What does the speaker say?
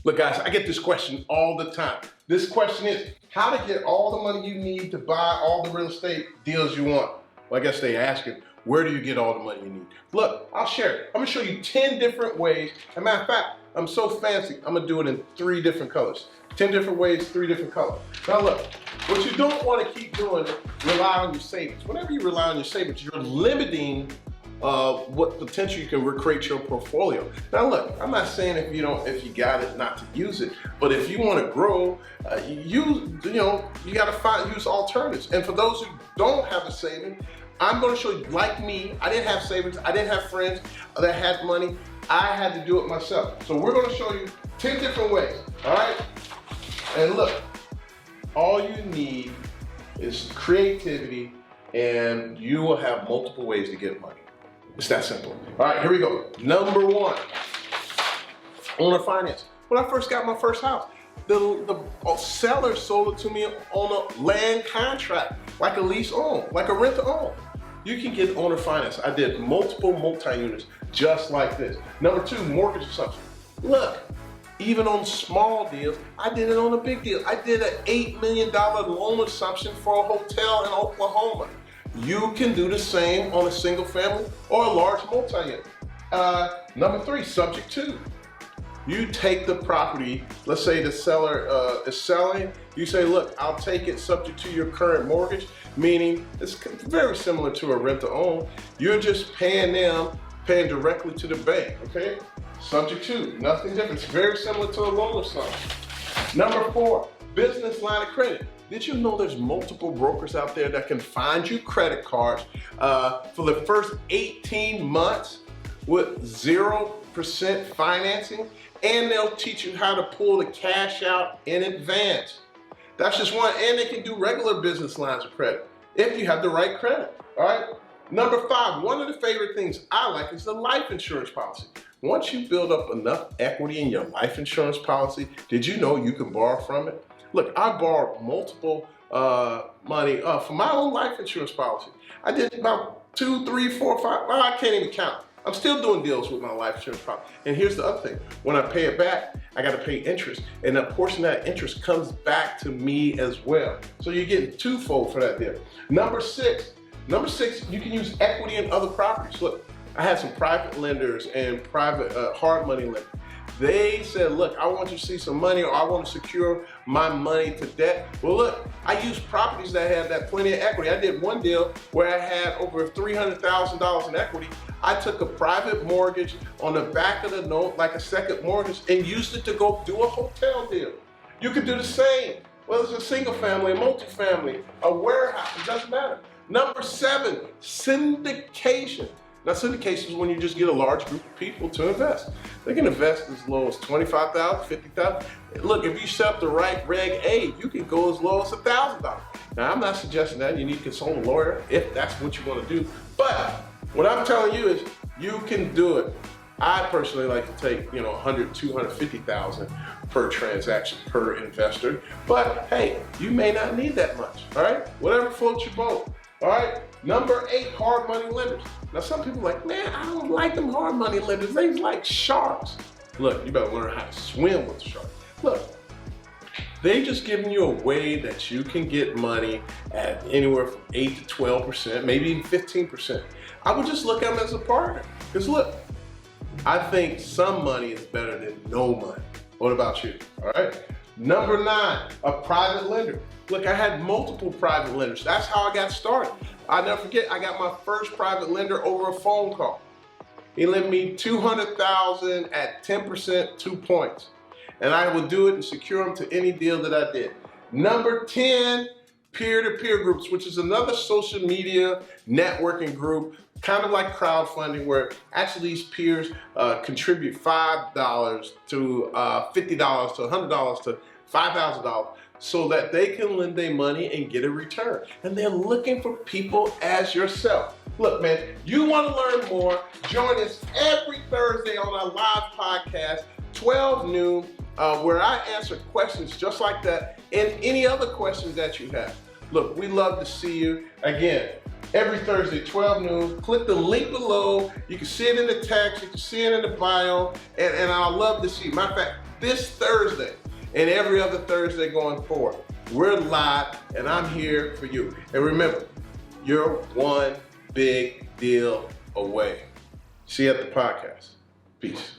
Look, guys, I get this question all the time. This question is how to get all the money you need to buy all the real estate deals you want. Well, I guess they asking, where do you get all the money you need? Look, I'll share it. I'm gonna show you 10 different ways. As a matter of fact, I'm so fancy, I'm gonna do it in 3 different colors. 10 different ways, 3 different colors. Now look, what you don't wanna keep doing is rely on your savings. Whenever you rely on your savings, you're limiting what potential you can recreate your portfolio. Now look, I'm not saying if you got it not to use it, but if you want to grow, you gotta use alternatives. And for those who don't have a saving, I'm going to show you, like me, I didn't have savings, I didn't have friends that had money, I had to do it myself. So we're going to show you 10 different ways, all right? And look, all you need is creativity and you will have multiple ways to get money. It's that simple. All right, here we go. Number 1, owner finance. When I first got my first house, the seller sold it to me on a land contract, like a lease own, like a rent to own. You can get owner finance. I did multiple multi-units just like this. Number 2, mortgage assumption. Look, even on small deals, I did it on a big deal. I did an $8 million loan assumption for a hotel in Oklahoma. You can do the same on a single family or a large multi-unit. Number 3, subject to. You take the property, let's say the seller is selling, you say, look, I'll take it subject to your current mortgage, meaning it's very similar to a rent to own. You're just paying directly to the bank, okay? Subject to, nothing different. It's very similar to a loan assumption. Number 4, business line of credit. Did you know there's multiple brokers out there that can find you credit cards for the first 18 months with 0% financing, and they'll teach you how to pull the cash out in advance. That's just one, and they can do regular business lines of credit if you have the right credit, all right? Number 5, one of the favorite things I like is the life insurance policy. Once you build up enough equity in your life insurance policy, did you know you can borrow from it? Look, I borrowed multiple money for my own life insurance policy. I did about 2, 3, 4, 5, well, I can't even count. I'm still doing deals with my life insurance policy. And here's the other thing. When I pay it back, I got to pay interest. And a portion of that interest comes back to me as well. So you're getting twofold for that deal. Number six, you can use equity in other properties. Look, I had some private lenders and private hard money lenders. They said, look, I want you to see some money, or I want to secure my money to debt. Well, look, I used properties that had that plenty of equity. I did one deal where I had over $300,000 in equity. I took a private mortgage on the back of the note, like a second mortgage, and used it to go do a hotel deal. You could do the same, whether it's a single family, a multifamily, a warehouse, it doesn't matter. Number 7, syndication. Now, syndication is when you just get a large group of people to invest. They can invest as low as $25,000, $50,000. Look, if you set up the right Reg A, you can go as low as $1,000. Now, I'm not suggesting that you need to consult a lawyer if that's what you want to do. But what I'm telling you is you can do it. I personally like to take, $100,000, $250,000 per transaction per investor. But hey, you may not need that much. All right, whatever floats your boat. All right. Number 8, hard money lenders. Now some people are like, man, I don't like them hard money lenders. They like sharks. Look, you better learn how to swim with the sharks. Look, they just giving you a way that you can get money at anywhere from 8 to 12%, maybe even 15%. I would just look at them as a partner. Because look, I think some money is better than no money. What about you? All right. Number 9, a private lender. Look, I had multiple private lenders. That's how I got started. I'll never forget, I got my first private lender over a phone call. He lent me $200,000 at 10%, 2 points. And I would do it and secure them to any deal that I did. Number 10, peer-to-peer groups, which is another social media networking group, kind of like crowdfunding, where actually these peers contribute $5 to $50 to $100 to $5,000 so that they can lend their money and get a return. And they're looking for people as yourself. Look, man, you want to learn more, join us every Thursday on our live podcast, 12 noon, where I answer questions just like that and any other questions that you have. Look, we love to see you. Again, every Thursday, 12 noon. Click the link below. You can see it in the text. You can see it in the bio. And I love to see you. Matter of fact, this Thursday and every other Thursday going forward. We're live and I'm here for you. And remember, you're one big deal away. See you at the podcast. Peace.